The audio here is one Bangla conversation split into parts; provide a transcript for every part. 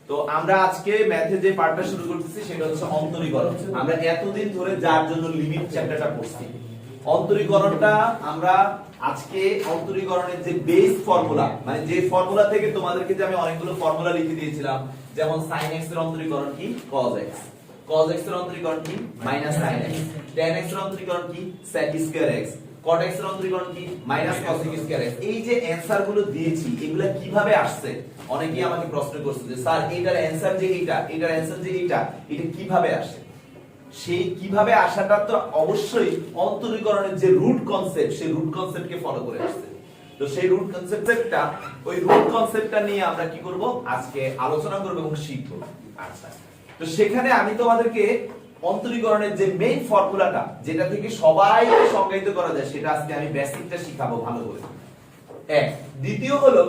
তো আমরা আজকে ম্যাথে যে পার্টটা শুরু করতেছি সেটা হচ্ছে অন্তরীকরণ। আমরা এতদিন ধরে যার জন্য লিমিট চ্যাপ্টারটা পড়ছি, অন্তরীকরণটা আমরা আজকে অন্তরীকরণের যে বেস ফর্মুলা, মানে যে ফর্মুলা থেকে তোমাদেরকে যে আমি অনেকগুলো ফর্মুলা লিখে দিয়েছিলাম, যেমন sin x এর অন্তরীকরণ কি cos x, cos x এর অন্তরীকরণ কি sin x, tan x এর অন্তরীকরণ কি sec square x, cot x এর অন্তরীকরণ কি cos square x। এই যে অ্যানসার গুলো দিয়েছি এগুলা কিভাবে আসছে, অনেকেই আমাকে প্রশ্ন করছে যে স্যার এটার অ্যানসার যে এইটা, এটার অ্যানসার যে এইটা, এটা কিভাবে আসে। সেই কিভাবে আসাটা তো অবশ্যই অন্তরীকরণের যে রুট কনসেপ্ট, সেই রুট কনসেপ্টকে ফলো করে আসছে। তো সেই রুট কনসেপ্টটা, ওই রুট কনসেপ্টটা নিয়ে আমরা কি করব, আজকে আলোচনা করব এবং শিখব। আচ্ছা, তো সেখানে আমি তোমাদেরকে অন্তরীকরণের যে মেইন ফর্মুলাটা, যেটা থেকে সবাইকে সংজ্ঞায়িত করা যায়, সেটা আজকে আমি বেসিকটা শিখাবো ভালো করে। এক, দ্বিতীয় হলো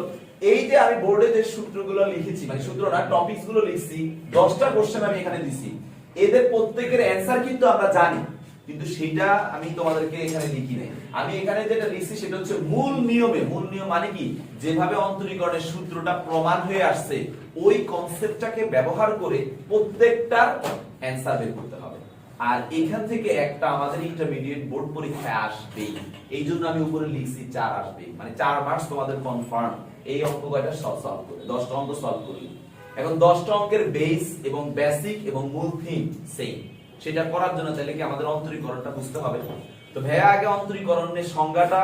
এই যে আমি বোর্ডে যে সূত্রগুলো লিখেছি, মানে সূত্র না, টপিকস গুলো লিখছি, 10টা কোশ্চেন আমি এখানে দিছি, এদের প্রত্যেকের অ্যানসার কিন্তু আমরা জানি, কিন্তু সেটা আমি তোমাদেরকে এখানে লিখি নাই। আমি এখানে যেটা লিখছি সেটা হচ্ছে মূল নিয়মে, মূল নিয়ম মানে কি, যেভাবে অন্তরীকরণের সূত্রটা প্রমাণ হয়ে আসছে ওই কনসেপ্টটাকে ব্যবহার করে প্রত্যেকটার অ্যানসার বের করতে হবে। আর এখান থেকে একটা আমাদের ইন্টারমিডিয়েট বোর্ড পরীক্ষায় আসবেই, এই জন্য আমি উপরে লিখছি 4 আসবে, মানে 4 মার্কস তোমাদের কনফার্ম। এই অঙ্ক কয়টা সলভ করে 10টা অঙ্ক সলভ করলি। এখন 10টা অঙ্কের বেস এবং বেসিক এবং মূল থিম সেম, সেটা করার জন্য তাহলে কি আমাদের অন্তরীকরণটা বুঝতে হবে। তো ভাইয়া আগে অন্তরীকরণের সংজ্ঞাটা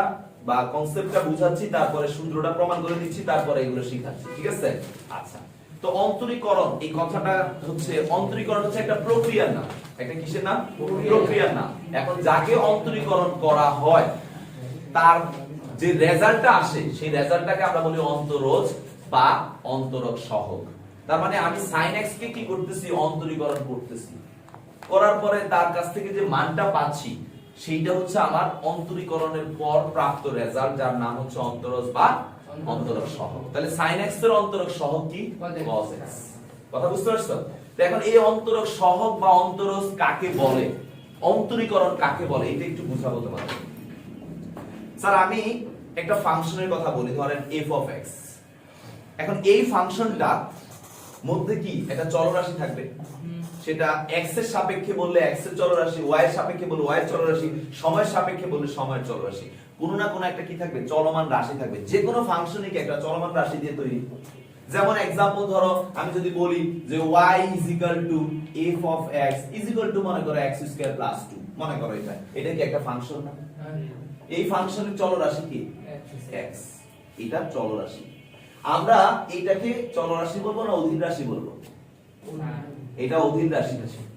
বা কনসেপ্টটা বুঝাচ্ছি, তারপরে সূত্রটা প্রমাণ করে দিচ্ছি, তারপরে এগুলো শিখাচ্ছি, ঠিক আছে? আচ্ছা, তো অন্তরীকরণ এই কথাটা হচ্ছে, অন্তরীকরণ হচ্ছে একটা প্রক্রিয়ার নাম। একটা কিসের নাম? প্রক্রিয়ার নাম। এখন যাকে অন্তরীকরণ করা হয় তার যে রেজাল্টটা আসে, সেই রেজাল্টটাকে আমরা বলি অন্তরজ বা অন্তরক সহগ। তার মানে আমি sin x কে কি করতেছি, অন্তরীকরণ করতেছি, করার পরে তার কাছ থেকে যে মানটা পাচ্ছি সেইটা হচ্ছে আমার অন্তরীকরণের পর প্রাপ্ত রেজাল্ট, যার নাম হচ্ছে অন্তরজ বা অন্তরক সহগ। তাহলে sin x এর অন্তরক সহগ কি? cos x। কথা বুঝতে পারছো? তো এখন এই অন্তরক সহগ বা অন্তরজ কাকে বলে, অন্তরীকরণ কাকে বলে, এটা একটু বুঝাবো তোমাদের। স্যার আমি একটা ফাংশনের কথা বলি, ধরেন f of x। এখন এই ফাংশনটা মধ্যে কি একটা চলরাশি থাকবে, সেটা x এর সাপেক্ষে বললে x এর চলরাশি, y এর সাপেক্ষে বললে y এর চলরাশি, সময়ের সাপেক্ষে বললে সময়ের চলরাশি, কোনো না কোনো একটা কি থাকবে, চলমান রাশি থাকবে। যে কোনো ফাংশনই কি একটা চলমান রাশি দিয়ে তৈরি। যেমন एग्जांपल ধরো আমি যদি বলি যে y f of x মনে করো x স্কয়ার প্লাস 2, মনে করো এটা কি একটা ফাংশন না? এই ফাংশনের চলরাশি কি x, এটা চলরাশি। আমরা এটাকে চলরাশি বলবো না অধীন রাশি বলবো? এটা অধীন রাশি,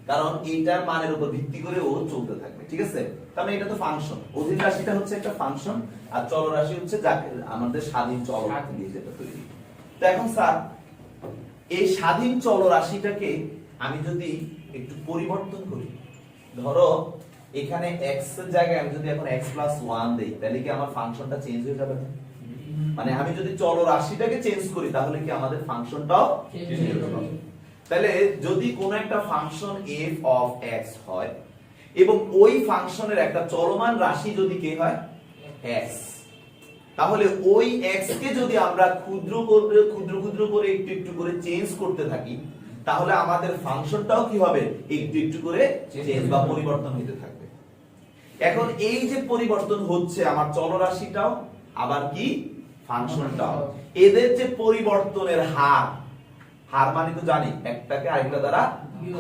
কারণ এইটার মানের উপর ভিত্তি করে ও চলতে থাকবে, ঠিক আছে? তার মানে এটা তো ফাংশন। অধীন রাশিটা হচ্ছে একটা ফাংশন, আর চলরাশি হচ্ছে যাকে আমাদের স্বাধীন চলরাশি দিয়ে যেটা তৈরি। তো এখন স্যার এই স্বাধীন চলরাশিটাকে আমি যদি একটু পরিবর্তন করি, ধরো এখানে x এর জায়গায় আমি যদি এখন x + 1 দেই, তাহলে কি আমার ফাংশনটা চেঞ্জ হয়ে যাবে না? মানে আমি যদি চলরাশিটাকে চেঞ্জ করি তাহলে কি আমাদের ফাংশনটাও চেঞ্জ হয়ে যাবে। তাহলে যদি কোন একটা ফাংশন f of x হয় এবং ওই ফাংশনের একটা চলমান রাশি যদি কে হয় x, তাহলে ওই x কে যদি আমরা ক্ষুদ্র করে একটু একটু করে চেঞ্জ করতে থাকি, তাহলে আমাদের ফাংশনটাও কি হবে, একটু একটু করে চেঞ্জ বা পরিবর্তন হতে থাকবে। এখন এই যে পরিবর্তন হচ্ছে আমার চলরাশিটাও আবার কি ফাংশনটাও, এদের যে পরিবর্তনের হার, হার মানে তো জানি একটাকে আরেকটা দ্বারা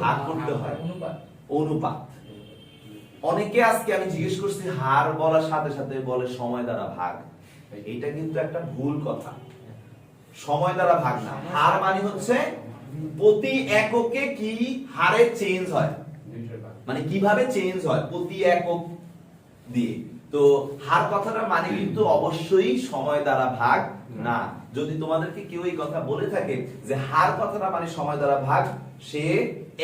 ভাগ করতে হয়, অনুপাত। অনেকে আজকে আমি জিজ্ঞেস করছি হার বলার সাথে সাথে বলে সময় দ্বারা ভাগ, এটা কিন্তু একটা ভুল কথা। সময় দ্বারা ভাগ না, হার মানে হচ্ছে প্রতি এককে কি হারে চেঞ্জ হয়, মানে কিভাবে চেঞ্জ হয় প্রতি একক দিয়ে। তো হার কথাটা মানে কিন্তু অবশ্যই সময় দ্বারা ভাগ না। যদি তোমাদেরকে কেউ এই কথা বলে থাকে যে হার কথাটা মানে সময় দ্বারা ভাগ, সে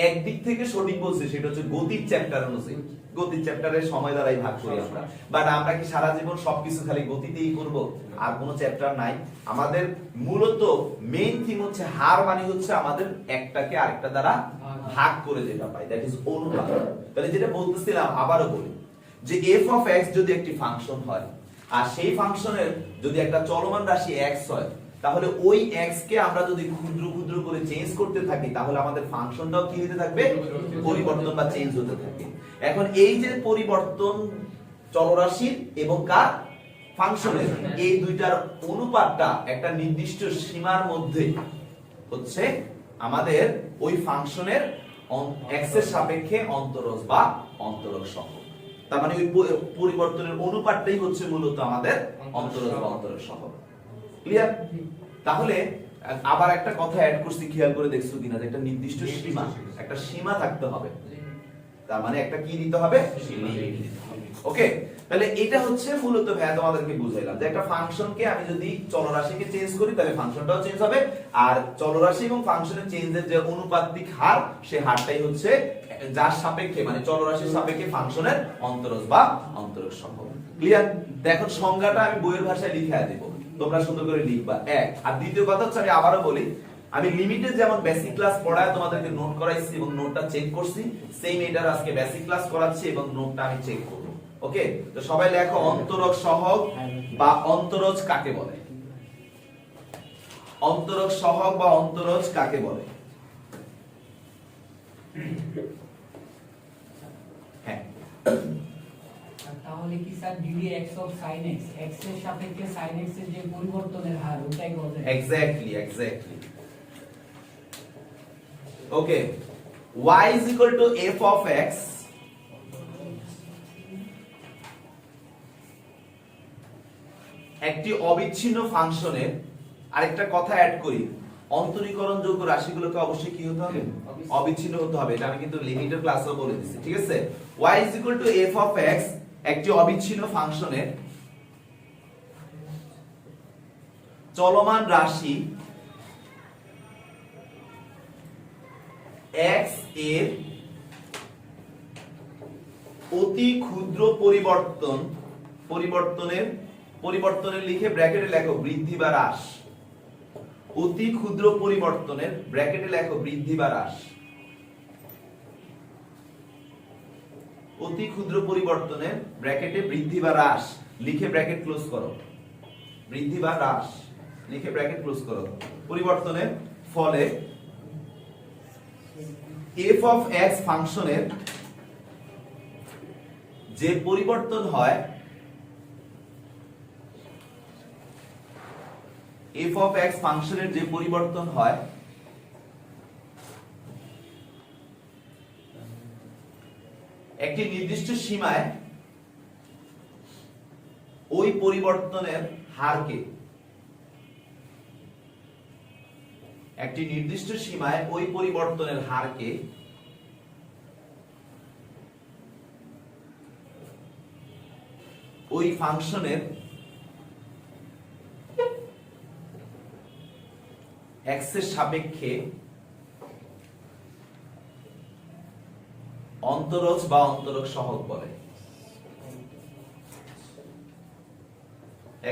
একদিক থেকে সঠিক বলছে, সেটা হচ্ছে গতির চ্যাপ্টার অনুযায়ী। গতির চ্যাপ্টারে সময় দ্বারাই ভাগ করি আমরা, বাট আমরা কি সারা জীবন সবকিছু খালি গতিতেই করব? আর কোনো চ্যাপ্টার নাই। আমাদের মূলত মেইন থিম হচ্ছে হার মানে হচ্ছে আমাদের একটাকে আরেকটা দ্বারা ভাগ করে যেটা পাই, দ্যাট ইজ অনুপাত। তাহলে যেটা বলতেছিলাম আবারও বলি যে f of x যদি একটি ফাংশন হয় আর সেই ফাংশনের যদি একটা চলমান রাশি x হয়, তাহলে ওই x কে আমরা যদি ক্ষুদ্র ক্ষুদ্র করে চেঞ্জ করতে থাকি তাহলে আমাদের ফাংশনটাও কি হতে থাকবে, পরিবর্তন বা চেঞ্জ হতে থাকবে। এখন এই যে পরিবর্তন চলরাশির এবং কার, ফাংশনের, এই দুইটার অনুপাতটা একটা নির্দিষ্ট সীমার মধ্যে হচ্ছে আমাদের ওই ফাংশনের x এর সাপেক্ষে অন্তরজ বা অন্তরক সহগ। তার মানে ওই পরিবর্তনের অনুপাতটাই হচ্ছে মূলত আমাদের অন্তরজ বা অন্তরক সহগ। ক্লিয়ার? তাহলে আবার একটা কথা অ্যাড করছি, খেয়াল করে দেখছো কিনা, যে একটা নির্দিষ্ট সীমা, একটা সীমা থাকতে হবে। তার মানে একটা কি দিতে হবে, ওকে। তাহলে এটা হচ্ছে মূলত ভাইয়া তোমাদেরকে বুঝাইলাম যে একটা ফাংশনকে আমি যদি চলরাশিকে চেঞ্জ করি তাহলে ফাংশনটাও চেঞ্জ হবে, আর চলরাশি এবং ফাংশনের চেঞ্জের যে অনুপাতিক হার, সেই হারটাই হচ্ছে যার সাপেক্ষে মানে চলরাশির সাপেক্ষে ফাংশনের অন্তরজ বা অন্তরক সহগ। ক্লিয়ার? দেখো সংজ্ঞাটা আমি বইয়ের ভাষায় লিখে দেব, তোমরা সুন্দর করে লিখবা। এক, আর দ্বিতীয় কথা হচ্ছে আমি আবারও বলি, আমি লিমিটে যেমন বেসিক ক্লাস পড়ায় তোমাদেরকে নোট করাইছি এবং নোটটা চেক করছি, সেম এটার আজকে বেসিক ক্লাস করাচ্ছি এবং নোটটা আমি চেক করব। ওকে, তো সবাই লেখো অন্তরক সহগ বা অন্তরজ কাকে বলে? অন্তরক সহগ বা অন্তরজ কাকে বলে? হ্যাঁ, তাহলে কি sir dd x of sin x, x এর সাপেক্ষে sin x এর যে পরিবর্তনের হার ওটাই বলে? Exactly. Okay, y is equal to f of x একটি অবিচ্ছিন্ন ফাংশনের, আরেকটা কথা অ্যাড করি, অন্তরীকরণ যোগ্য রাশিগুলোকে অবশ্যই কি হতে হবে, অবিচ্ছিন্ন হতে হবে। এটা আমি কিন্তু লিমিটের ক্লাসেও বলে দিচ্ছি, ঠিক আছে? y is equal to f of x একটি অবিচ্ছিন্ন ফাংশনের চলমান রাশি x এর অতি ক্ষুদ্র পরিবর্তনের লিখে ব্র্যাকেটে লেখো বৃদ্ধি বা হ্রাস। অতি ক্ষুদ্র পরিবর্তনের ব্র্যাকেটে লেখো বৃদ্ধি বা হ্রাস। অতি ক্ষুদ্র পরিবর্তনের ব্র্যাকেটে বৃদ্ধি বা হ্রাস লিখে ব্র্যাকেট ক্লোজ করো। বৃদ্ধি বা হ্রাস লিখে ব্র্যাকেট ক্লোজ করো। পরিবর্তনের ফলে f of x ফাংশনের যে পরিবর্তন হয়, f of x ফাংশনের যে পরিবর্তন হয় একটি নির্দিষ্ট সীমায় ওই পরিবর্তনের হারকে, একটি নির্দিষ্ট সীমায় ওই পরিবর্তনের হারকে ওই ফাংশনের x এর সাপেক্ষে অন্তরজ বা অন্তরক সহগ বলে।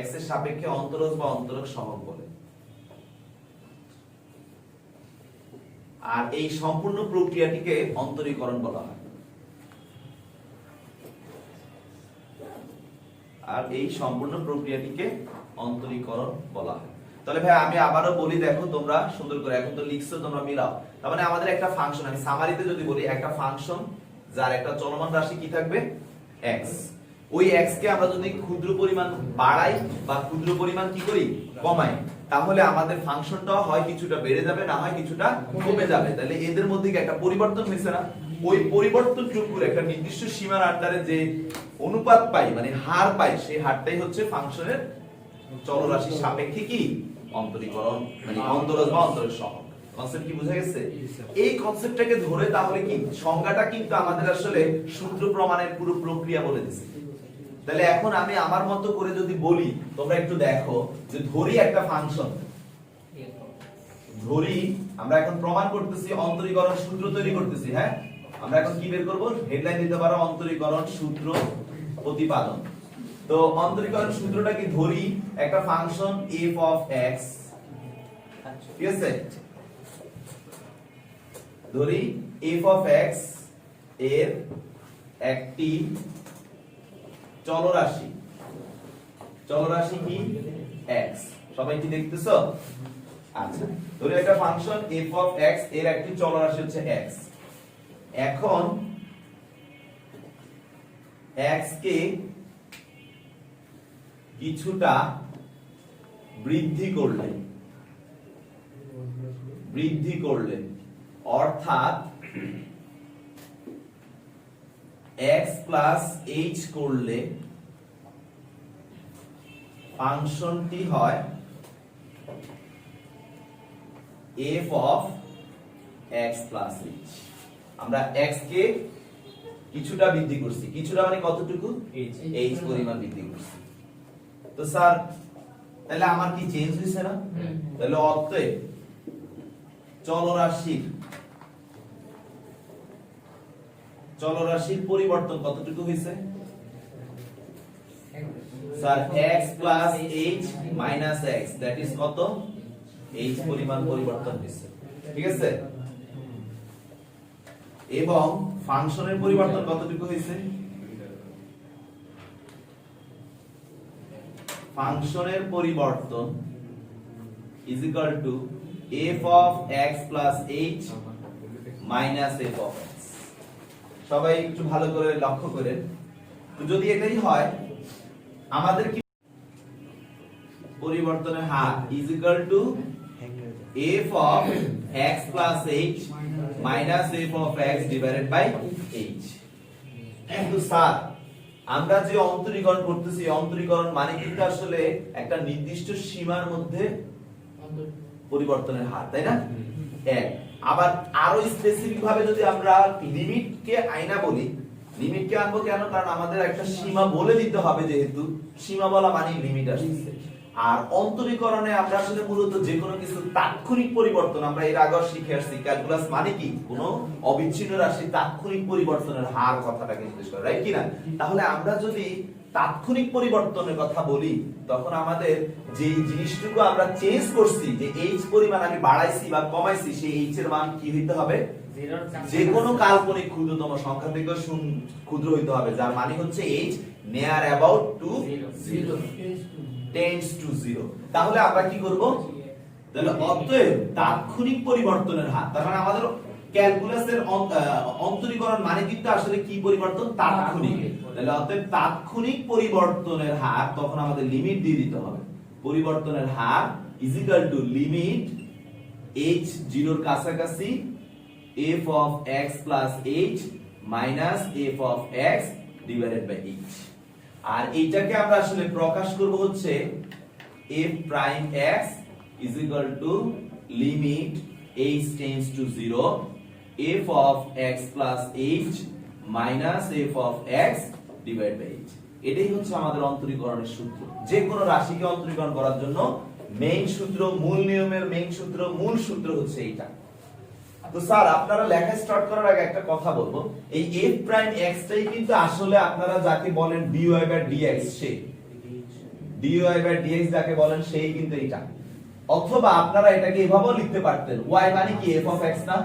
x এর সাপেক্ষে অন্তরজ বা অন্তরক সহগ বলে। আর এই সম্পূর্ণ প্রক্রিয়াটিকে অন্তরীকরণ বলা হয়। তাহলে ভাই আমি আবারও বলি, দেখো তোমরা সুন্দর করে, এখন তো লিখছো, তোমরা মিলাও। তার মানে আমাদের একটা ফাংশন, আমি সামারিতে যদি বলি, একটা ফাংশন যার একটা চলমান রাশি কি থাকবে, x। ওই x কে আমরা যদি ক্ষুদ্র পরিমাণ বাড়াই বা ক্ষুদ্র পরিমাণ কি করি, কমাই, তাহলে আমাদের ফাংশনটাও হয় কিছুটা বেড়ে যাবে, না হয় কিছুটা কমে যাবে। তাহলে এদের মধ্যে কি একটা পরিবর্তন হয়েছে না? ওই পরিবর্তনটুকুর একটা নির্দিষ্ট সীমার আন্ডারে যে অনুপাত পাই, মানে হার পাই, সেই হারটাই হচ্ছে ফাংশনের চলরাশির সাপেক্ষে কি অন্তরীকরণ, মানে অন্তরজ বা অন্তরজ সহগ। কনসেপ্ট কি বুঝা গেছে? এই কনসেপ্টটাকে ধরে তাহলে কি সংজ্ঞাটা কিন্তু আমাদের আসলে সূত্র প্রমাণের পুরো প্রক্রিয়া বলে দিছে। তাহলে এখন আমি আমার মতো করে যদি বলি, তোমরা একটু দেখো, যে ধরি একটা ফাংশন, ধরি আমরা এখন প্রমাণ করতেছি, অন্তরীকরণ সূত্র তৈরি করতেছি। হ্যাঁ, আমরা এখন কি বের করব, হেডলাইন দিতে পারো অন্তরীকরণ সূত্র প্রতিপাদন। তো অন্তরীকরণ সূত্রটা কি, ধরি একটা ফাংশন f of x, ঠিক আছে, ধরি f of x এর একটি চলরাশি কি x, সবাই কি দেখতেছো? আচ্ছা, ধরো একটা ফাংশন f of x এর একটি চলরাশি হচ্ছে x। এখন x কে কিছুটা বৃদ্ধি করলে অর্থাৎ x প্লাস h করলে ফাংশনটি হয় f of x plus h। আমরা x কে কিছুটা বৃদ্ধি করছি, কিছুটা মানে কতটুকু? h পরিমাণ বৃদ্ধি করছি। তো স্যার তাহলে আমার কি চেঞ্জ হইছে না? তাহলে অতএব চলরাশির পরিবর্তন কতটুকু হইছে? Sir x plus h minus x, that is কত? h পরিমাণ পরিবর্তন হইছে, ঠিক আছে? এবং ফাংশনের পরিবর্তন কতটুকু হইছে? ফাংশনের পরিবর্তন is equal to f of x plus h minus f of x। সবাই একটু ভালো করে লক্ষ্য করেন, তো যদি এটাই হয় আমাদের কি পরিবর্তনের হার is equal to f of x plus h minus f of x divided by h। কিন্তু স্যার আমরা যে অন্তরীকরণ করতেছি, অন্তরীকরণ মানে কিন্তু আসলে একটা নির্দিষ্ট সীমার মধ্যে পরিবর্তনের হার, তাই না? এক, আবার আরো স্পেসিফিক ভাবে যদি আমরা লিমিটকে আয়না বলি, লিমিটকে আনবো কেন? কারণ আমাদের একটা সীমা বলে দিতে হবে, যেহেতু সীমা বলা মানে লিমিট আসছে। আর অন্তরীকরণে আমরা আসলে মূলত যে কোনো কিছু তাৎক্ষণিক পরিবর্তন, আমরা এর আগে শিখে আসছি ক্যালকুলাস মানে কি কোনো অবিচ্ছিন্ন রাশি তাৎক্ষণিক পরিবর্তনের হার কথাটাকে নির্দেশ করে, রাইট কিনা? তাহলে আমরা যদি তাৎক্ষণিক পরিবর্তনের কথা বলি, তখন আমাদের যে জিনিসটুকু আমরা চেঞ্জ করছি, যে h পরিমাণ আমি বাড়াইছি বা কমাইছি, সেই h এর মান কি হইতে হবে? যে কোনো কাল্পনিক ক্ষুদ্রতম সংখ্যা থেকে ক্ষুদ্র হইতে হবে, যার মানে হচ্ছে h near about to 0 tends to 0। তাহলে আমরা কি করব? তাহলে অতএব তাৎক্ষণিক পরিবর্তনের হার, তার মানে আমাদের ক্যালকুলাসের অন্তরীকরণ মানে কিন্তু আসলে কি পরিবর্তন? তাৎক্ষণিক। তাহলে অতএব তাৎক্ষণিক পরিবর্তনের হার, তখন আমাদের লিমিট দিয়ে দিতে হবে। পরিবর্তনের হার is equal to limit h 0 এর কাছাকাছি f of x plus h minus f of x divided by h। আর এইটাকে আমরা আসলে প্রকাশ করব হচ্ছে f prime x is equal to limit h tends to 0 f of x plus h minus f of x divided by h। এটাই হচ্ছে আমাদের অন্তরীকরণের সূত্র। যে কোনো রাশিকে অন্তরীকরণ করার জন্য মেইন সূত্র, মূল নিয়মের মেইন সূত্র, মূল সূত্র হচ্ছে এইটা। তো স্যার আপনারা লেখা স্টার্ট করার আগে একটা কথা বলবো, এই f প্রাইম x টাই কিন্তু আসলে আপনারা যাকে বলেন dy বাই dx, সেই dy বাই dx যাকে বলেন সেই কিন্তু এটা। অথবা আপনারা এটাকে এভাবেও লিখতে পারতেন, y মানে কি f of x না,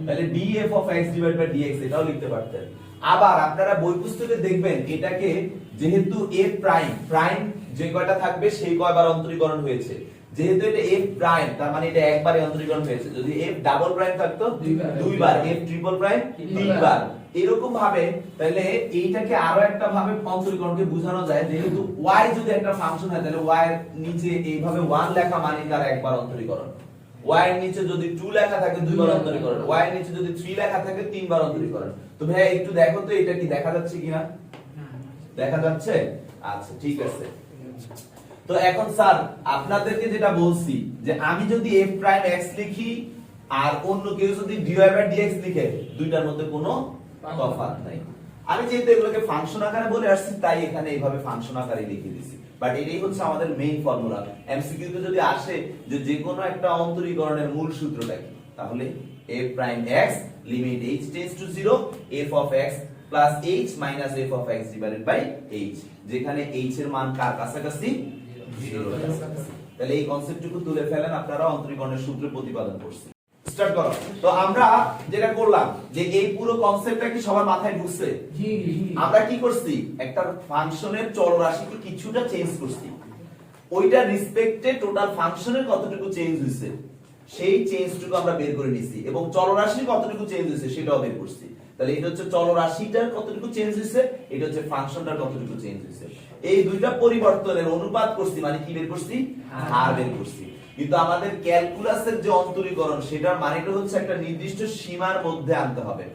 তাহলে df of x divided by dx এটাও লিখতে পারতেন। আবার আপনারা বই পুস্তকে দেখবেন এটাকে, যেহেতু f প্রাইম প্রাইম যে কয়টা থাকবে সেই কয়বার অন্তরীকরণ হয়েছে, যেহেতু এটা f প্রাইম তার মানে এটা একবারে অন্তরীকরণ হয়েছে। যদি f ডাবল প্রাইম থাকতো দুইবার, f ট্রিপল প্রাইম তিনবার, এরকম ভাবে। তাহলে এইটাকে আরো একটা ভাবে অন্তরীকরণকে বোঝানো যায়, যেহেতু y যদি একটা ফাংশন হয়, তাহলে y এর নিচে এইভাবে 1 লেখা মানে তার একবার অন্তরীকরণ, y এর নিচে যদি 2 লেখা থাকে দুইবার অন্তরীকরণ, y এর নিচে যদি 3 লেখা থাকে তিনবার অন্তরীকরণ। তো ভাই একটু দেখো তো এটা কি দেখা যাচ্ছে কিনা? দেখা যাচ্ছে? আচ্ছা ঠিক আছে। তো এখন স্যার আপনাদেরকে যেটা বলছি, যে আমি যদি f প্রাইম x লিখি আর অন্য কেউ যদি dy বাই dx লিখে, দুইটার মধ্যে কোনো তফাৎ নাই। আমি যেহেতু এগুলোকে ফাংশন আকারে বলে আসছি, তাই এখানে এইভাবে ফাংশন আকারে লিখে দিয়েছি। বাট এটাই হচ্ছে আমাদের মেইন ফর্মুলা। এমসিকিউ তে যদি আসে যে যেকোনো একটা অন্তরীকরণের মূল সূত্রটা কি, তাহলে f prime x limit h tends to 0 f of x plus h minus f of x divided by h, যেখানে h এর মান কার কাছাকাছি? 0 এর কাছাকাছি। তাহলে এই কনসেপ্টটুকু তুলে ফেলেন, আপনারা অন্তরীকরণের সূত্র প্রতিপাদন করছেন। স্টার্ট করো। তো আমরা যেটা করলাম, যে এই পুরো কনসেপ্টটা কি সবার মাথায় ঢুকছে? জি জি। আমরা কি করছি? একটা ফাংশনের চলরাশিকে কিছুটা চেঞ্জ করছি। ওইটা রেসপেক্টে টোটাল ফাংশনের কতটুকু চেঞ্জ হইছে সেই চেঞ্জটুকু আমরা বের করে নিছি এবং চলরাশির কতটুকু চেঞ্জ হইছে সেটাও বের করছি। তাহলে এটা হচ্ছে চলরাশিটার কতটুকু চেঞ্জ হইছে, এটা হচ্ছে ফাংশনটার কতটুকু চেঞ্জ হইছে। এই দুইটা পরিবর্তনের অনুপাত করছি, মানে কি বের করছি, হার বের করছি। কিন্তু আমাদের ক্যালকুলাসের যে অন্তরীকরণ সেটার মানেটা হচ্ছে একটা নির্দিষ্ট সীমার মধ্যে আনতে হবে।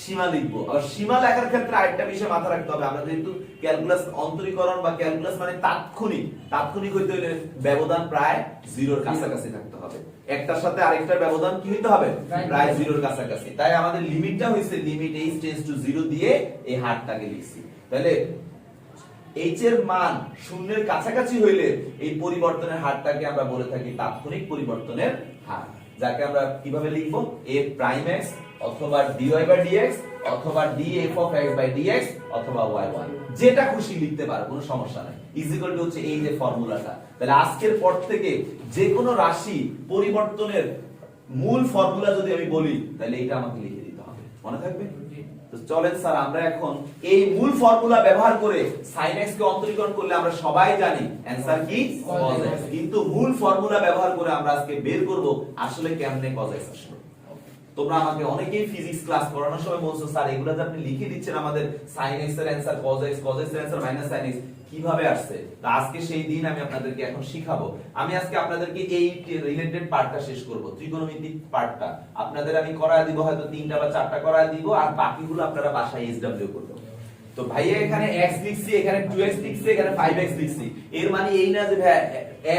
সীমা লিখবো, আর সীমা লেখার ক্ষেত্রে আরেকটা বিষয় মাথা রাখতে হবে, আমরা যেহেতু ক্যালকুলাস অন্তরীকরণ বা ক্যালকুলাস মানে তাৎক্ষণিক হইতে হলে ব্যবধান প্রায় জিরোর কাছাকাছি থাকতে হবে। একটার সাথে আরেকটার ব্যবধান কি হইতে হবে, প্রায় জিরোর কাছাকাছি। তাই আমাদের লিমিটটা হইছে লিমিট h টেন্ডস টু 0 দিয়ে এই হারটাকে লিখছি। তাহলে h এর মান শূন্যের কাছাকাছি হইলে এই পরিবর্তনের হারটাকে আমরা বলে থাকি তাৎক্ষণিক পরিবর্তনের হার, যাকে আমরা কিভাবে লিখবো, a প্রাইম x অথবা dy বাই dx অথবা df of x by dx অথবা y1, যেটা খুশি লিখতে পারো, কোনো সমস্যা নাই। ইজ ইকুয়াল টু হচ্ছে এই যে ফর্মুলাটা। তাহলে আজকের পর থেকে যে কোনো রাশি পরিবর্তনের মূল ফর্মুলা যদি আমি বলি তাহলে এটা আমাকে লিখে দিতে হবে, মনে থাকবে? তো চলেন স্যার আমরা এখন এই মূল ফর্মুলা ব্যবহার করে sin x কে অন্তরীকরণ করলে আমরা সবাই জানি অ্যানসার কি cos x, কিন্তু মূল ফর্মুলা ব্যবহার করে আমরা আজকে বের করব আসলে কেমনে cos x আসলো। তোমরা আমাকে অনেকেই ফিজিক্স ক্লাস করানোর সময় বলছো স্যার এগুলা যে আপনি লিখে দিচ্ছেন আমাদের sin x এর answer cos x, cos x এর অ্যানসার sin x কিভাবে আসছে। তো আজকে সেই দিন আমি আপনাদেরকে এখন শিখাবো। আমি আজকে আপনাদেরকে এই রিলেটেড পার্টটা শেষ করব, ত্রিকোণমিতিক পার্টটা আপনাদের আমি করায় দিব, হয়তো 3টা বা 4টা করায় দিব, আর বাকিগুলো আপনারা বাসায় SW করবেন। তো ভাইয়া এখানে x লিখছি, এখানে 2x লিখছি, এখানে 5x লিখছি, এর মানে এই না যে ভাই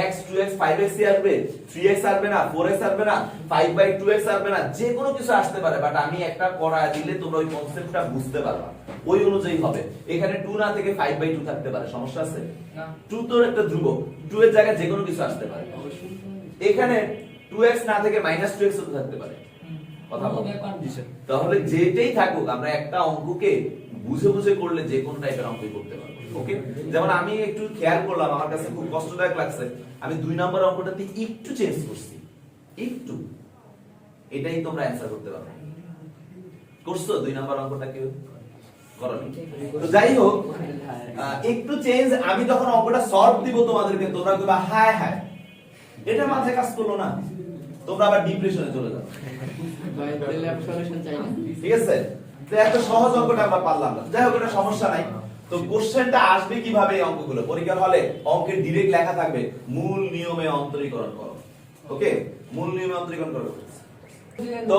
x 2x 5x আসবে, 3x আসবে না, 4x আসবে না, 5/2x আসবে না, যে কোনো কিছু আসতে পারে, বাট আমি একটা করায় দিলে তোমরা ওই কনসেপ্টটা বুঝতে পারবা, ওই অনুযায়ী হবে। এখানে 2 না থেকে 5/2 থাকতে পারে, সমস্যা আছে না? 2 তো একটা ধ্রুবক, 2 এর জায়গায় যে কোনো কিছু আসতে পারে। এখানে 2x না থেকে -2x ও থাকতে পারে, কথা বল। তাহলে যেটাই থাকুক আমরা একটা অঙ্ককে বুঝে বুঝে করলে যে কোন টাইপের অঙ্কই করতে পারবো। ওকে, যেমন আমি একটু খেয়াল করলাম, আমার কাছে খুব কষ্টদায়ক লাগছে, আমি 2 নম্বর অঙ্কটাতে একটু চেঞ্জ করছি, একটু, এটাই তোমরা অ্যানসার করতে পারবে। করছো 2 নম্বর অঙ্কটা কেউ করনি? তো যাই হোক, একটু চেঞ্জ, আমি যখন অঙ্কটা সলভ দিব তোমাদেরকে, তোমরা কইবা হায় হায় এটা মাথায় কাজ করলো না, তোমরা আবার ডিপ্রেশনে চলে যাবে। ভাই তাহলে আমি সলিউশন চাই না, ঠিক আছে? তো এত সহজ অঙ্কটা আমরা পারলাম না, যাই হোক এটা সমস্যা নাই। তো কোশ্চেনটা আসবে কিভাবে এই অঙ্কগুলো পরীক্ষার হলে, অঙ্কের ডাইরেক্ট লেখা থাকবে মূল নিয়মে অন্তরীকরণ করো। ওকে, মূল নিয়মে অন্তরীকরণ করো। তো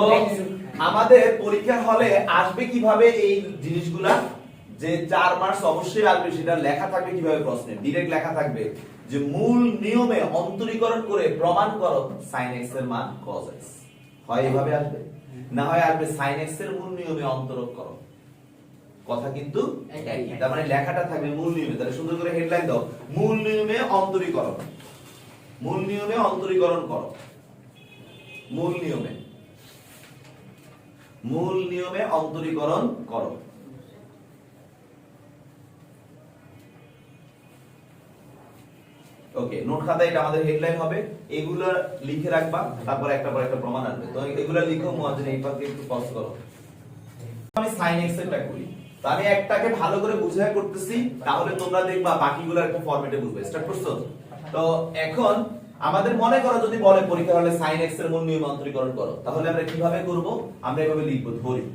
আমাদের পরীক্ষার হলে আসবে কিভাবে এই জিনিসগুলা, যে 4 মার্কস অবশ্যই আসবে, সেটা লেখা থাকবে কিভাবে প্রশ্নে, ডাইরেক্ট লেখা থাকবে যে মূল নিয়মে অন্তরীকরণ করে প্রমাণ করো sin x এর মান cos x। হয় এভাবে আসবে, না হয় আসবে sin x এর মূল নিয়মে অন্তরক করো। কথা কিন্তু একই, তার মানে লেখাটা থাকবে মূল নিয়মে। তাহলে সুন্দর করে হেডলাইন দাও, মূল নিয়মে অন্তরীকরণ, মূল নিয়মে অন্তরীকরণ করো, মূল নিয়মে, মূল নিয়মে অন্তরীকরণ করো। ওকে, নোট খাতায় এটা আমাদের হেডলাইন হবে, এগুলা লিখে রাখবা, তারপর একটা পর একটা প্রমাণ আসবে। তো এগুলা লিখো, মুয়াজ্জিন এই পাশে একটু পজ করো। আমি sin x এরটা করি, তো আমি একটাকে ভালো করে বুঝায় করতেছি, তাহলে তোমরা দেখবা বাকিগুলো একটা ফরম্যাটে বুঝবে। স্টার্ট করছো? তো এখন আমাদের মনে করো যদি বলে পরীক্ষা হলে sin x এর মূল নিয়ম অন্তরীকরণ করো, তাহলে আমরা কিভাবে করব, আমরা এভাবে লিখব, ধরি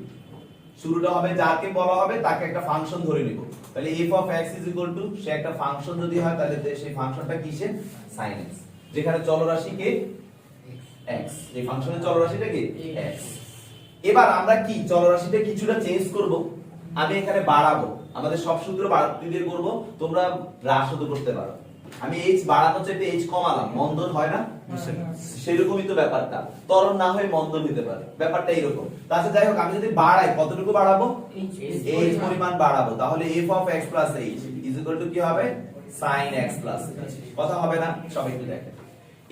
শুরুটা হবে যাকে বলা হবে তাকে একটা ফাংশন ধরে নিব। তাহলে f of x is equal to, সে একটা ফাংশন যদি হয় তাহলে সেই ফাংশনটা কিসে, sin x, যেখানে চলরাশি কে x, এই ফাংশনের চলরাশিটা কি x। এবার আমরা কি চলরাশিটা কিছুটা চেঞ্জ করব, আমি এখানে বাড়াবো, আমাদের সব সূত্র বাড়াতে দিয়ে করব, তোমরা হ্রাসও করতে পারো। আমি h বাড়ানো চাইতে h কমালাম, মন্দন হয় না? সেরকমই তো ব্যাপারটা, ত্বরণ না হয় মন্দন হতে পারে, ব্যাপারটা এইরকম। তাহলে যাই হোক, আমি যদি বাড়াই কতটুকু বাড়াবো, h পরিমাণ বাড়াবো, তাহলে f of x plus h is equal to কি হবে, sin x plus h। কথা হবে না? সব একটু দেখেন।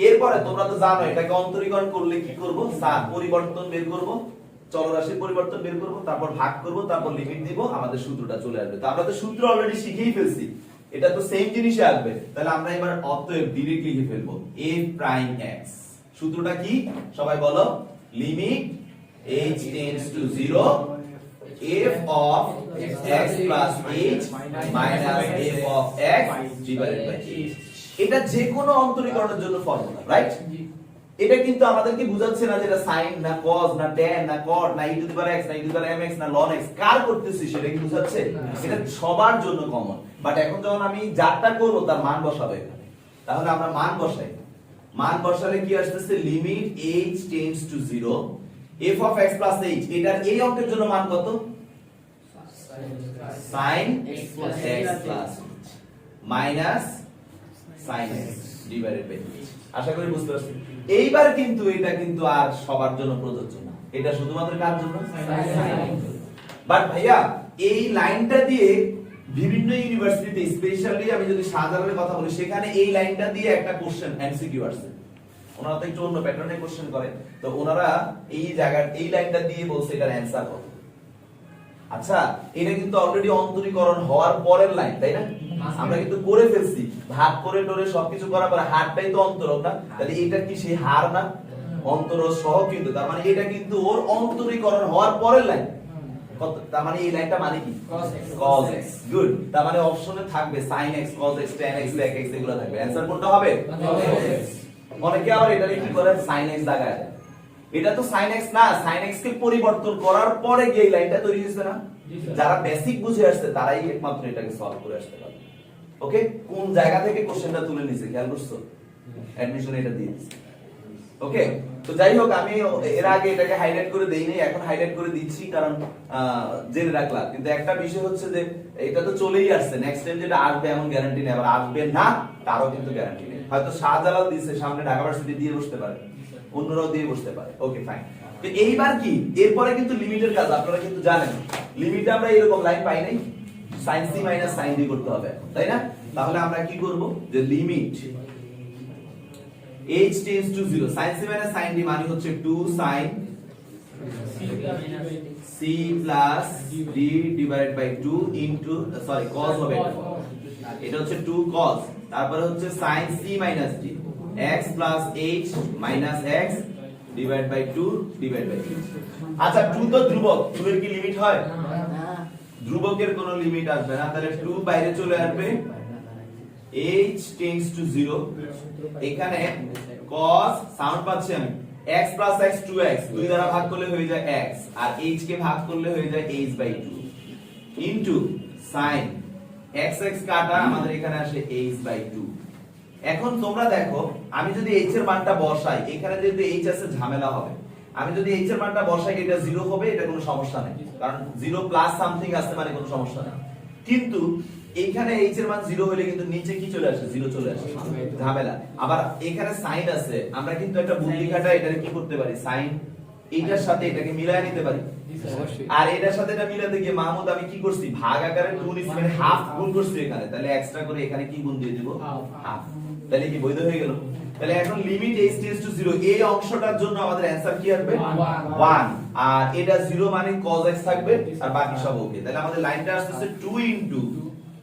এরপরে তোমরা তো জানো এটাকে অন্তরীকরণ করলে কি করব, পরিবর্তন বের করব, চলরাশির পরিবর্তন বের করব, তারপর ভাগ করব, তারপর লিমিট দিব, আমাদের সূত্রটা চলে আসবে। তো আমরা তো সূত্র অলরেডি শিখেই ফেলছি, এটা তো সেম জিনিসই আসবে। তাহলে আমরা এবার অতএব ডাইরেক্ট লিখে ফেলবো a প্রাইম x। সূত্রটা কি সবাই বলো, limit h tends to 0 f of x plus h minus f of x divided by h। এটা যে কোনো অন্তরীকরণের জন্য ফর্মুলা, রাইট? এটা কিন্তু আমাদেরকে বুঝাচ্ছে না যে এটা sin না cos না tan না cot না e to the power x না e to the power mx না ln x কার করতেছি সেটা কি বুঝাচ্ছে? এটা সবার জন্য কমন। বাট এখন যখন আমি যারটা করব তার মান বসাবো এখানে, তাহলে আমরা মান বসাই। মান বসালে কি আসতেছে? Limit h tends to 0 f of x plus h, এটার এই অঙ্কের জন্য মান কত? sin x plus minus sin x divided by h। আশা করি বুঝতে পারছেন। এইবার কিন্তু এটা কিন্তু আর সবার জন্য প্রযোজ্য না, এটা শুধুমাত্র কার জন্য? বাট ভাইয়া এই লাইনটা দিয়ে বিভিন্ন ইউনিভার্সিটিতে, স্পেশালি আমি যদি শাহজালালের কথা বলি, সেখানে এই লাইনটা দিয়ে একটা কোশ্চেন এমসিকিউ আসছে। ওনারা তো একটু অন্য প্যাটার্নে কোশ্চেন করে, তো ওনারা এই জায়গা এই লাইনটা দিয়ে বলছে এটার অ্যানসার কত। আচ্ছা, এটা কিন্তু অলরেডি অন্তরীকরণ হওয়ার পরের লাইন, তাই না? আমরা কিন্তু করে ফেলছি, ভাগ করে টোরে সবকিছু করার পরে হারটাই তো অন্তরক না, তাহলে এটা কি সেই হার না? অন্তরক সহ কিন্তু, তার মানে এটা কিন্তু ওর অন্তরীকরণ হওয়ার পরের লাইন। কত? তার মানে এই লাইনটা মানে কি? cos x। গুড। তার মানে অপশনে থাকবে sin x, cos x, tan x, sec x এগুলো থাকবে। অ্যানসার কোনটা হবে? অনেকে আবার এটা কি করে sin x দাগায় দেয়। এটা তো sin x না, sin x কে পরিবর্তন করার পরে গিয়ে এই লাইনটা তৈরি হয়েছে না? যারা বেসিক বুঝে আসছে তারাই একমাত্র এটাকে সলভ করে আসতে পারবে। ওকে, কোন জায়গা থেকে কোশ্চেনটা তুলে নিছে খেয়াল করছো? অ্যাডমিশন এটা দিয়ে দিছে। ওকে, তো যাই হোক, আমি এর আগে এটাকে হাইলাইট করে দেইনি, এখন হাইলাইট করে দিচ্ছি কারণ জেনে রাখলাম। কিন্তু একটা বিষয় হচ্ছে যে এটা তো চলেই আসছে, নেক্সট টাইম যেটা আসবে এমন গ্যারান্টি নেই, আবার আসবে না তারও কিন্তু গ্যারান্টি নেই। হয়তো শাহজালাল দিয়েছে, সামনে ঢাকা ভার্সিটি দিয়ে বসতে পারে, অন্যরাও দিয়ে বসতে পারে। Okay fine. তো এইবার কি, এরপরে কিন্তু লিমিটের কাজ আপনারা কিন্তু জানেন। লিমিটে আমরা এরকম লাইন পাই নাই, sin c minus sin d করতে হবে, তাই না? তাহলে আমরা কি করব, যে limit h tends to 0 sin c minus sin d মানে হচ্ছে 2 sin c plus d divided by 2 into sorry cos হবে, এটা হচ্ছে 2 cos, তারপরে হচ্ছে sin c minus d x plus h minus x divided by 2 divided by 3। আচ্ছা, 2 তো ধ্রুবক, 2 এর কি লিমিট হয়? ধ্রুবকের কোনো লিমিট আসবে না, তাহলে 2 বাইরে চলে আসবে, h tends to 0। এখানে cos সাউন্ড পাচ্ছি আমি, x plus x 2x, 2 দ্বারা ভাগ করলে হয়ে যায় x, আর h কে ভাগ করলে হয়ে যায় h by 2 into sin x x কাটা আমাদের এখানে আসে h by 2। এখন তোমরা দেখো, আমি যদি h এর মানটা বসাই, এখানে যদি h আছে ঝামেলা হবে। আমি যদি h এর মানটা বসাই, এটা 0 হবে, এটা কোনো সমস্যা নেই, কারণ 0 প্লাস সামথিং আছে মানে কোনো সমস্যা নেই। কিন্তু এইখানে h এর মান 0 হলে কিন্তু নিচে কি চলে আসে? 0 চলে আসে, ঝামেলা। আবার এখানে sin আছে, আমরা কিন্তু একটা বুদ্ধি খাটায় এটাকে কি করতে পারি? sin এইটার সাথে এটাকে মিলায় নিতে পারি। আর এটার সাথে এটা মিলাতে গিয়ে মাহমুদ আমি কি করছি? ভাগ আকারে 2 নিছি, মানে হাফ গুণ করছি এখানে, তাহলে এক্সট্রা করে এখানে কি গুণ দিয়ে দিব? হাফ। তাহলে কি বৈধ হয়ে গেল? তাহলে এখন লিমিট h tends to 0 এই অংশটার জন্য আমাদের অ্যানসার কি আসবে? 1। আর এটা 0 মানে cos x থাকবে, আর বাকি সব ওকে। তাহলে আমাদের লাইনটা আসছে 2 into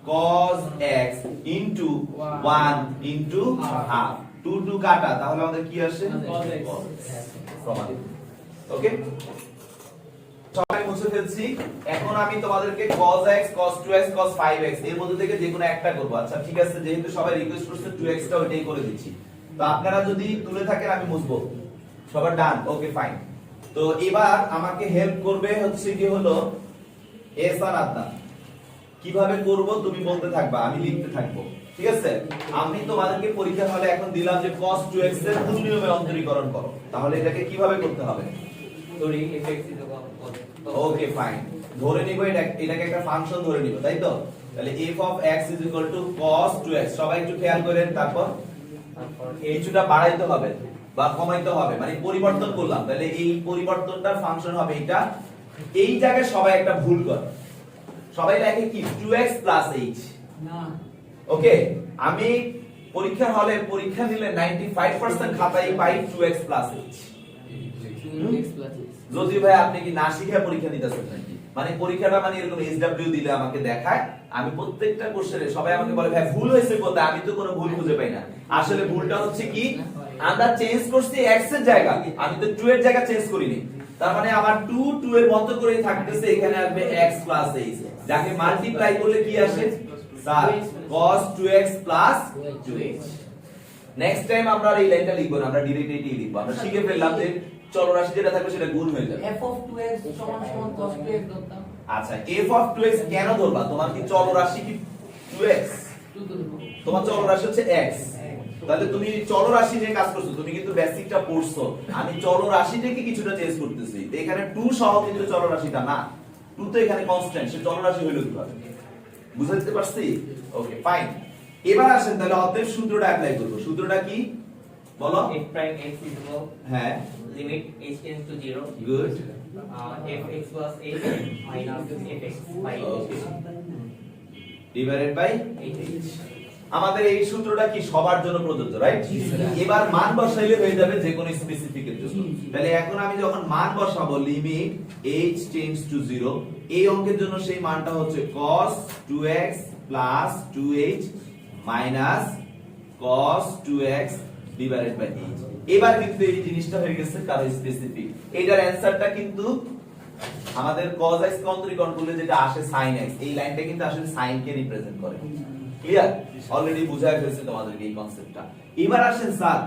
cos x into 1 into half, 2 2 কাটা, তাহলে আমাদের কি আসে? cos x। প্রমাণিত। ওকে, সবাই মুছে ফেলছি। এখন আমি তোমাদেরকে cos x, cos 2x, cos 5x এর মধ্যে থেকে যে কোনো একটা করব। আচ্ছা ঠিক আছে, যেহেতু সবাই রিকোয়েস্ট করছে 2x টা ওইটাই করে দিচ্ছি। তো আপনারা যদি তুলে থাকেন আমি মুছবো। সবার ডান? Okay fine. তো এবার আমাকে হেল্প করবে হচ্ছে কি হলো এহসান আদনান। কিভাবে করব তুমি বলতে থাকবা, আমি লিখতে থাকবো, ঠিক আছে? আমি তোমাদেরকে পরীক্ষার হলে এখন দিলাম যে cos 2x এর মূল নিয়মে অন্তরীকরণ করো, তাহলে এটাকে কিভাবে করতে হবে? ওকে ফাইন, ধরে নিব এটাকে একটা ফাংশন ধরে নিব, তাই তো? তাহলে f of x is equal to cos 2x, সবাই একটু খেয়াল করেন। তারপর কিছুটা বাড়াইতে হবে বা কমাইতে হবে, মানে পরিবর্তন করলাম, তাহলে এই পরিবর্তনটার ফাংশন হবে এটা। এই জায়গায় সবাই একটা ভুল করে, সবাই লেখে কি 2x plus h। না, ওকে, আমি পরীক্ষার হলে পরীক্ষা নিলে 95% খাতায় পাই 2x plus h। যদি ভাই আপনি কি না শিখে পরীক্ষা দিতেছেন নাকি? মানে পরীক্ষাটা মানে এরকম SW দিলে আমাকে দেখায়, আমি প্রত্যেকটা কোশ্চেনে সবাই আমাকে বলে ভাই ভুল হয়েছে কোথায়, আমি তো কোনো ভুল খুঁজে পাই না। আসলে ভুলটা হচ্ছে কি, আমরা চেঞ্জ করছি x এর জায়গা, আমি তো 2 এর জায়গা চেঞ্জ করিনি। তার মানে আমার 2 এর মতো করেই থাকতেছে, এখানে আসবে x plus h, যাকে মাল্টিপ্লাই করলে কি আসে? Sir cos 2x plus 2h। Next time আমরা আর এই লাইনটা লিখব না, আমরা ডাইরেক্ট এটাই লিখব। আমরা শিখে ফেললাম যে চলরাশি যেটা থাকবে সেটা গুণ হয়ে যাবে। f of 2x সমান সমান cos 2x ধরতাম। আচ্ছা f of 2x কেন ধরবা? তোমার কি চলরাশি কি 2x? তোমার চলরাশি হচ্ছে x, তাহলে তুমি চলরাশি নিয়ে কাজ করছো, তুমি কিন্তু বেসিকটা পড়ছো। আমি চলরাশিটাকে কিছুটা চেঞ্জ করতেছি, তো এখানে 2 সহ কিন্তু চলরাশিটা না, 2 তো এখানে কনস্ট্যান্ট, সে চলরাশি হইলো কিভাবে? বুঝাতে পারছি? Okay fine. এবার আসেন তাহলে অতএব সূত্রটা অ্যাপ্লাই করব। সূত্রটা কি বলো? f prime x is equal হ্যাঁ limit h tends to 0 good. fx plus h minus fx by okay divided by h। আমাদের এই সূত্রটা কি সবার জন্য প্রযোজ্য, রাইট? এবার মান বসাইলে হয়ে যাবে যে কোনো স্পেসিফিকের জন্য। তাহলে এখন আমি যখন মান বসাবো লিমিট h টেন্ডস টু 0, এই অঙ্কের জন্য সেই মানটা হচ্ছে cos 2x plus 2h minus cos 2x divided by h। এবার কিন্তু এই জিনিসটা হয়ে গেছে কারো স্পেসিফিক। এটার অ্যানসারটা কিন্তু আমাদের cos x কে অন্তরীকরণ করলে যেটা আসে sin x, এই লাইনটা কিন্তু আসলে sin কে রিপ্রেজেন্ট করে। ক্লিয়ার? অলরেডি বুঝায় ফেলছি তোমাদেরকে এই কনসেপ্টটা। এবার আসেন স্যার,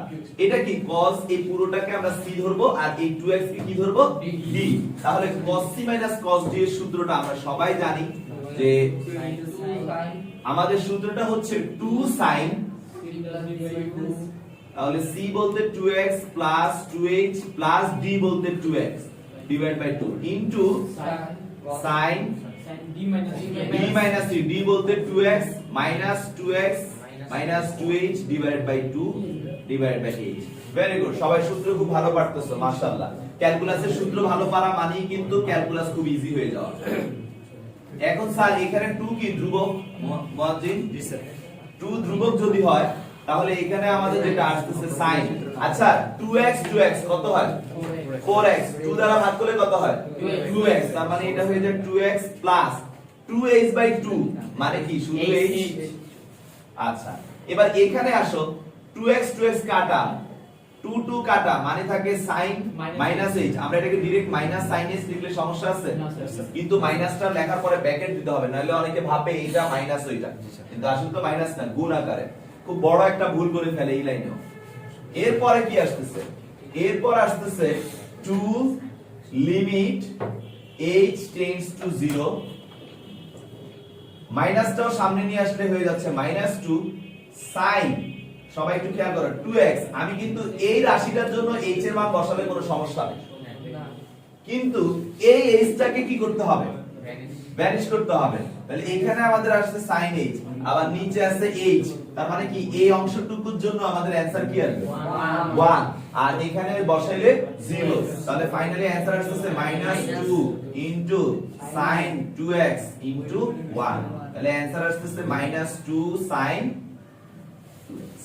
এটা কি cos, এই পুরোটাকে আমরা c ধরবো আর এই 2x কে কি ধরবো? d। তাহলে cos c cos d এর সূত্রটা আমরা সবাই জানি যে আমাদের সূত্রটা হচ্ছে 2 sin, তাহলে c বলতে 2x plus 2h plus d বলতে 2x divided by 2 into sin d minus c, d বলতে 2x minus 2x minus 2h divided by 2 divided by h। Very good, সবাই সূত্র খুব ভালো পারতেছো মাশাআল্লাহ। ক্যালকুলাসের সূত্র ভালো পারা মানেই কিন্তু ক্যালকুলাস খুব ইজি হয়ে যাওয়া। এখন স্যার এখানে 2 কি ধ্রুবক? মুয়াজ্জিন জি স্যার, 2 ধ্রুবক যদি হয় তাহলে এখানে আমাদের যেটা আসছে sin। আচ্ছা 2x কত হয়? 4x, 2 দ্বারা ভাগ করলে কত হয়? 2x। তার মানে এটা হয়ে যায় 2x plus 2h by 2 মানে কি শুধু h। আচ্ছা এবার এখানে আসো, 2x কাটা, 2 কাটা মানে থাকে sin minus h। আমরা এটাকে ডাইরেক্ট মাইনাস sin h লিখলে সমস্যা আছে? কিন্তু মাইনাসটা লেখার পরে ব্র্যাকেট দিতে হবে, নাহলে অনেকে ভাবে এটা মাইনাস ওইটা, কিন্তু আসলে তো মাইনাস না, গুণ আকারে। খুব বড় একটা ভুল করে ফেলে এই লাইনেও। এরপরে কি আসতেছে? এরপর আসতেছে 2 লিমিট h টেন্ডস টু 0, মাইনাসটাও সামনে নিয়ে আসলে হয়ে যাচ্ছে -2 sin, সবাই একটু খেয়াল করো 2x। আমি কিন্তু এই রাশিটার জন্য h এর মান বসালে কোনো সমস্যা নেই, কিন্তু এই h টাকে কি করতে হবে? ভ্যানিশ করতে হবে। তাহলে এখানে আমাদের আসছে sin h, আবার নিচে আছে h, তার মানে কি এই অংশটুকুর জন্য আমাদের অ্যানসার কি আসবে? 1। আর এখানে বসাইলে 0, তাহলে ফাইনালি অ্যানসার আসছে -2 ইনটু sin 2x ইনটু 1। তাহলে অ্যানসার আসছে -2 sin 2x।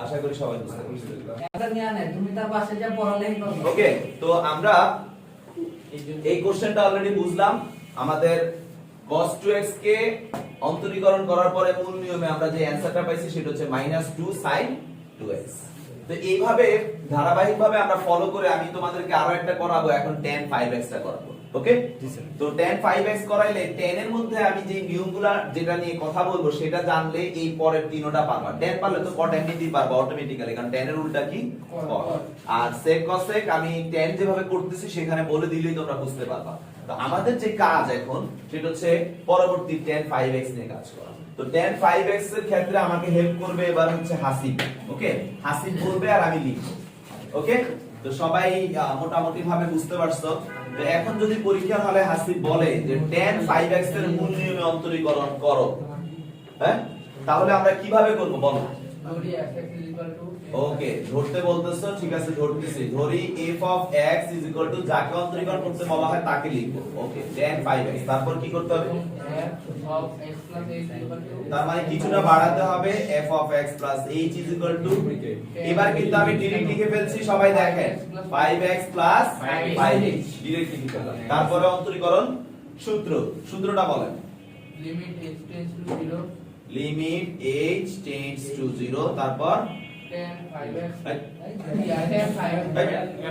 আশা করি সবাই বুঝতে পেরেছেন। এটা নিয়ে আনে, তুমি তার পাশে যা পড়ালেই করো। ওকে, তো আমরা এই কোশ্চেনটা অলরেডি বুঝলাম। আমাদের cos 2x কে অন্তরীকরণ করার পরে মূল নিয়মে আমরা যে অ্যানসারটা পাইছি সেটা হচ্ছে -2 sin 2x। তো এইভাবে ধারাবাহিকভাবে আমরা ফলো করে আমি তোমাদেরকে আরো একটা করাবো, এখন tan 5x টা করাবো। ওকে, তো tan 5x করাইলে tan এর মধ্যে আমি যে নিয়মগুলা যেটা নিয়ে কথা বলবো সেটা জানলে এই পরের তিনটা পারবা। tan পারলে তো cot এমনিতেই পারবা অটোমেটিক্যালি, কারণ tan এর উল্টা কি? cot। আর sec cosec আমি tan যেভাবে করতেছি সেখানে বলে দিলেই তোমরা বুঝতে পারবা। তো আমাদের যে কাজ এখন সেটা হচ্ছে পরবর্তী tan 5x নিয়ে কাজ করা। তো tan 5x এর ক্ষেত্রে আমাকে হেল্প করবে এবার হচ্ছে হাসিব। ওকে, হাসিব বলবে আর আমি লিখবো। ওকে, তো সবাই মোটামুটি ভাবে বুঝতে পারছো। তো এখন যদি পরীক্ষার হলে হাসিব বলে যে tan 5x এর মূল নিয়মে অন্তরীকরণ করো, হ্যাঁ, তাহলে আমরা কিভাবে করব বলো? ধরি fx ওকে, ধরতে বলতেছো, ঠিক আছে ধরতেছি। ধরি f of x যাকে অন্তরীকরণ করতে বলা হয় তাকে লিখবো। ওকে, tan 5x, তারপর কি করতে হবে? f of x plus h তার মানে কিছুটা বাড়াতে হবে, f of x plus h is equal to, এবার কিন্তু আমি ডাইরেক্ট লিখে ফেলছি, সবাই দেখেন 5x plus 5h ডাইরেক্ট লিখে ফেললাম। তারপরে অন্তরীকরণ সূত্রটা বলেন। Limit h tends to 0, limit h tends to 0, তারপর tan 5x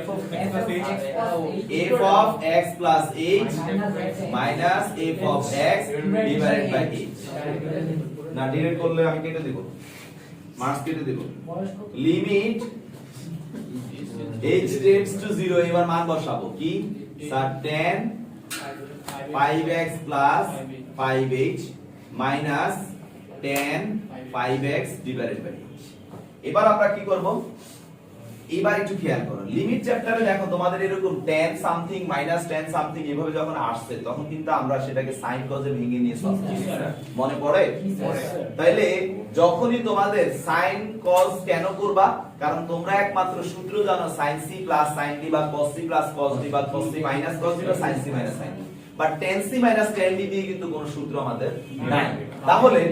f of x plus h f of x plus h minus f of x divided by h। না ডিরেক্ট করলে আমি কেটে দেব, মার্কস কেটে দেব। বয়স কত? লিমিট h টেন্ডস টু 0, এবার মান বসাবো কি sir, tan 5x plus 5h minus tan 5x divided by h। এবার আমরা কি করব, এবার একটু খেয়াল করো, লিমিট চ্যাপ্টারে দেখো তোমাদের এরকম tan something minus tan something এভাবে যখন আসছে তখন কিন্তু আমরা সেটাকে সাইন কজে ভেঙে নিয়ে সলভ করি, মনে পড়ে? তাইলে যখনই তোমাদের সাইন কজ কেন করবা, কারণ তোমরা একমাত্র সূত্র জানো sin c plus sin d বা cos c plus cos d বা cos c minus cos d বা sin c minus sin d, but tan c minus tan d দিয়ে কিন্তু কোনো সূত্র আমাদের নাই। তাহলে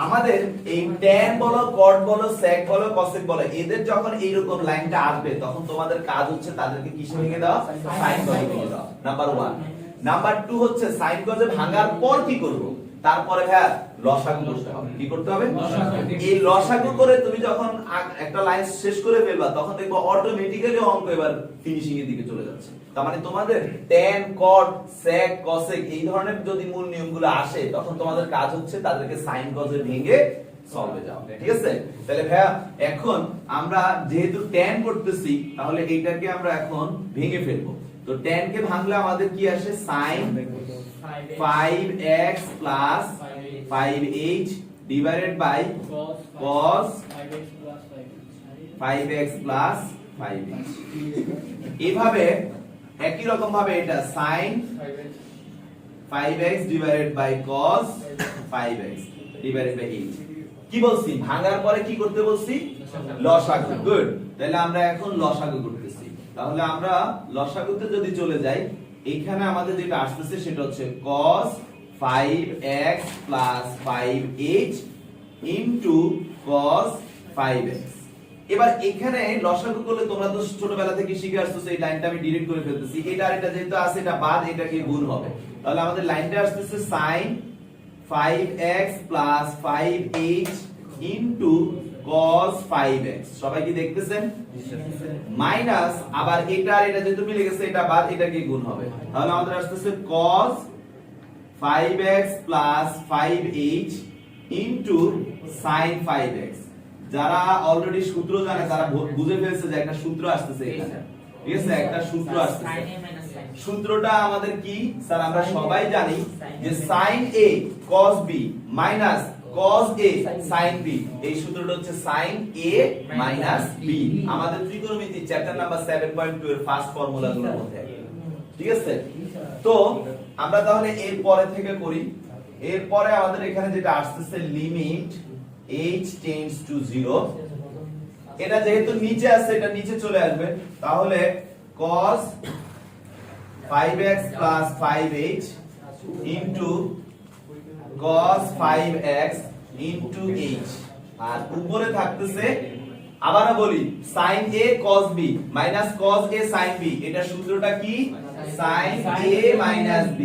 আমাদের এই tan বলো cot বলো sec বলো cosec বলো এদের যখন এইরকম লাইনটা আসবে তখন তোমাদের কাজ হচ্ছে তাদেরকে কিসে ভেঙে দেওয়া, sin cos ভেঙে দেওয়া, নাম্বার 1। নাম্বার 2 হচ্ছে sin cos এ ভাঙার পর কি করব, তারপরে ভাই লসাগু করতে হবে। কি করতে হবে? এই লসাগু করে তুমি যখন একটা লাইন শেষ করে ফেলবা তখন দেখবা অটোমেটিক্যালি অঙ্ক এবার ফিনিশিং এর দিকে চলে যাচ্ছে। তার মানে তোমাদের tan cot sec cosec এই ধরনের যদি মূল নিয়মগুলো আসে তখন তোমাদের কাজ হচ্ছে তাদেরকে sin cos এ ভেঙে সলভে যাও, ঠিক আছে? তাহলে ভাইয়া এখন আমরা যেহেতু tan করতেছি তাহলে এইটাকে আমরা এখন ভেঙে ফেলবো। তো tan কে ভাঙলে আমাদের কি আসে, sin 5x plus 5h divided by cos 5x plus 5h। এইভাবে একই রকম ভাবে এটা sin 5x divided by cos 5x divided by h। কি বলছি, ভাঙার পরে কি করতে বলছি, লসাগু। গুড, তাহলে আমরা এখন লসাগু করতেছি। তাহলে আমরা লসাগুতে যদি চলে যাই, এখানে আমাদের যেটা আসতেছে সেটা হচ্ছে cos 5x plus 5h into cos 5x। এবার এখানে লসাগু করলে তোমরা তো ছোটবেলা থেকে শিখে আসছো, এই লাইনটা আমি ডিরেক্ট করে ফেলতেছি, এটা আর এটা যেহেতু আছে এটা বাদ, এটাকে গুণ হবে। তাহলে আমাদের লাইনটা আসতেছে sin 5x plus 5h into cos 5x। সবাই কি দেখতেছেন? মাইনাস আবার এটা আর এটা যেহেতু মিলে গেছে এটা বাদ, এটাকে গুণ হবে। তাহলে আমাদের আসতেছে cos 5x plus 5h into sin 5x। যারা অলরেডি সূত্র জানে তারা বুঝে ফেলছে যে একটা সূত্র আসতেছে এখানে, ঠিক আছে? একটা সূত্র আসতেছে। সূত্রটা আমাদের কি স্যার, আমরা সবাই জানি যে sin a cos b minus cos a sin b, এই সূত্রটা হচ্ছে sin a minus b, আমাদের ত্রিকোণমিতি চ্যাপ্টার নাম্বার 7.2 এর ফার্স্ট ফর্মুলাগুলোর মধ্যে, ঠিক আছে? তো আমরা তাহলে এর পরে থেকে করি। এরপরে আমাদের এখানে যেটা আসতেছে লিমিট h টেন্ডস টু 0, এটা যেহেতু নিচে আছে এটা নিচে চলে আসবে। তাহলে cos 5x plus 5h into cos 5x into h, আর উপরে থাকতেছে আবারও বলি sin a cos b minus cos a sin b, এটা সূত্রটা কি, sin a minus b।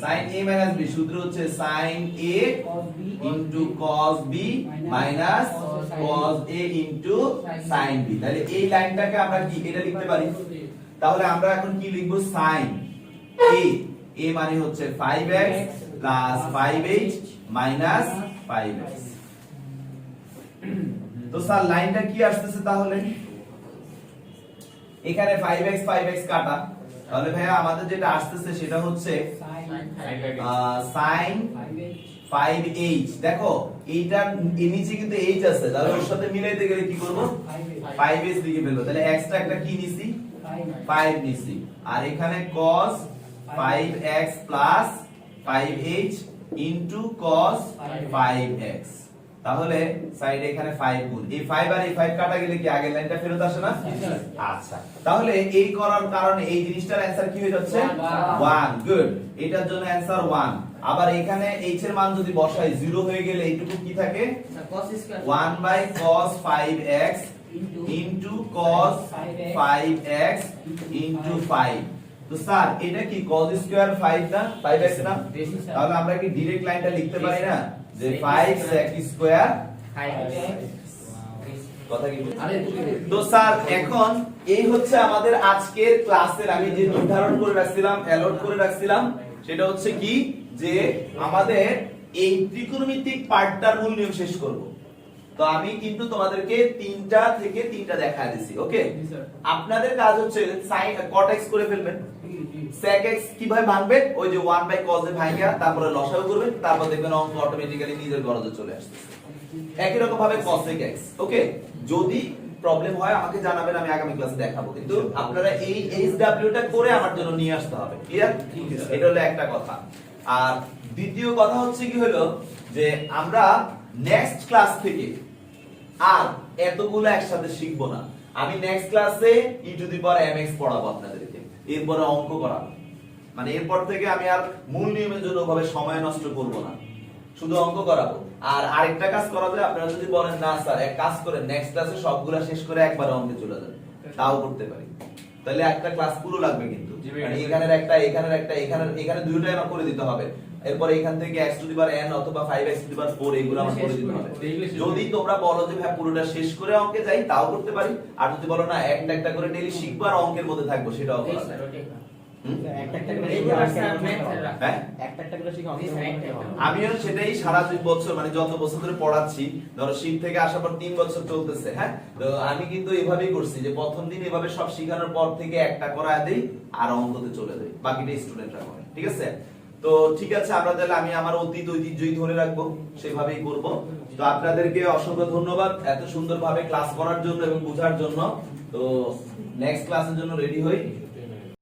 sin a minus b সূত্র হচ্ছে sin a into cos b minus cos a into sin b। তাহলে এই লাইনটাকে আমরা কি এটা লিখতে পারি, তাহলে আমরা এখন কি লিখব, sin a মানে হচ্ছে 5x plus 5h minus 5x। তো স্যার লাইনটা কি আসতেছে, তাহলে এখানে 5x কাটা, তাহলে ভাইয়া আমাদের যেটা আসতেছে সেটা হচ্ছে sin 5h। দেখো এইটার নিচে কিন্তু h আছে, তাহলে ওর সাথে মিলাইতে গেলে কি করব, 5h লিখে ফেলবো। তাহলে এক্সট্রা একটা কি নিছি, 5 নিছি, আর এখানে cos 5x plus 5h into cos 5x। তাহলে সাইডে এখানে 5 গুণ, এই 5 আর এই 5 কাটা গেলে কি আগের লাইনটা ফেরত আসে না? আচ্ছা, তাহলে এই করার কারণে এই জিনিসটার অ্যানসার কি হয়ে যাচ্ছে, 1। গুড, এটার জন্য অ্যানসার 1। আবার এখানে h এর মান যদি বসাই 0 হয়ে গেলে এইটুকু কি থাকে, 1 by cos 5x into cos 5x into 5। তো স্যার এটা কি cos স্কয়ার 5 না 5x না? তাহলে আমরা কি ডাইরেক্ট লাইনটা লিখতে পারি না যে 5 sec স্কয়ার 5x। কথা কি? তো স্যার এখন এই হচ্ছে আমাদের আজকের ক্লাসের আমি যে নির্ধারণ করে রাখছিলাম, অ্যালট করে রাখছিলাম, সেটা হচ্ছে কি যে আমাদের এই ত্রিকোণমিতিক পার্টটার মূল নিয়ম শেষ করব। তো আমি কিন্তু তোমাদেরকে তিনটা থেকে তিনটা দেখায় দিছি, ওকে? আপনাদের কাজ হচ্ছে sin cot x করে ফেলবেন, sec x কিভাবে ভাঙবে, ওই যে 1/cos এ ভাঙা তারপরে লসাগু করবেন, তারপর দেখবেন অঙ্ক অটোমেটিক্যালি নিজের গরজে চলে আসছে। একই রকম ভাবে cosec x, ওকে? যদি প্রবলেম হয় আমাকে জানাবেন, আমি আগামী ক্লাসে দেখাবো, কিন্তু আপনারা এই HW টা করে আমার জন্য নিয়ে আসতে হবে, ক্লিয়ার? এটা হলো একটা কথা। আর দ্বিতীয় কথা হচ্ছে কি হলো যে আমরা নেক্সট ক্লাস থেকে আর এতগুলো একসাথে শিখবো না। আমি নেক্সট ক্লাসে e to the power mx পড়াবো আপনাদেরকে, এরপরে অঙ্ক করাবো। মানে এরপর থেকে আমি আর মূল নিয়মের জন্য ভাবে সময় নষ্ট করব না, শুধু অঙ্ক করাবো। আর আরেকটা কাজ করা যায়, আপনারা যদি বলেন না স্যার এক কাজ করেন নেক্সট ক্লাসে সবগুলা শেষ করে একবারে অঙ্কে চলে যান, তাও করতে পারি। তাহলে একটা ক্লাস পুরো লাগবে কিন্তু, মানে এখানের একটা এখানের একটা এখানে দুইটাই আমার করে দিতে হবে। এরপর এখান থেকে x to the power n অথবা 5x টু দি পাওয়ার 4 এগুলো আমার করে দিতে হবে। যদি তোমরা বলো যে ভাই পুরোটা শেষ করে অঙ্কে যাই, তাও করতে পারি। আর যদি বলো না একটা একটা করে ডেইলি শিখবো আর অঙ্কের মধ্যে থাকবো, সেটাও করা যায়। আমিও সেটাই সারা 2 বছর, মানে যত বছর ধরে পড়াচ্ছি, ধরো শীত থেকে আসার পর 3 বছর চলতেছে, হ্যাঁ? তো আমি কিন্তু এভাবেই করছি যে প্রথম দিন এভাবে সব শেখানোর পর থেকে একটা করায় দেই আর অঙ্কতে চলে যাই, বাকিটা স্টুডেন্টরা করে, ঠিক আছে? তো ঠিক আছে, আমরা তাহলে আমি আমার অতীত ঐতিহ্যই ধরে রাখবো, সেভাবেই করব। তো আপনাদেরকে অসংখ্য ধন্যবাদ এত সুন্দরভাবে ক্লাস করার জন্য এবং বোঝার জন্য। তো নেক্সট ক্লাসের জন্য রেডি হই।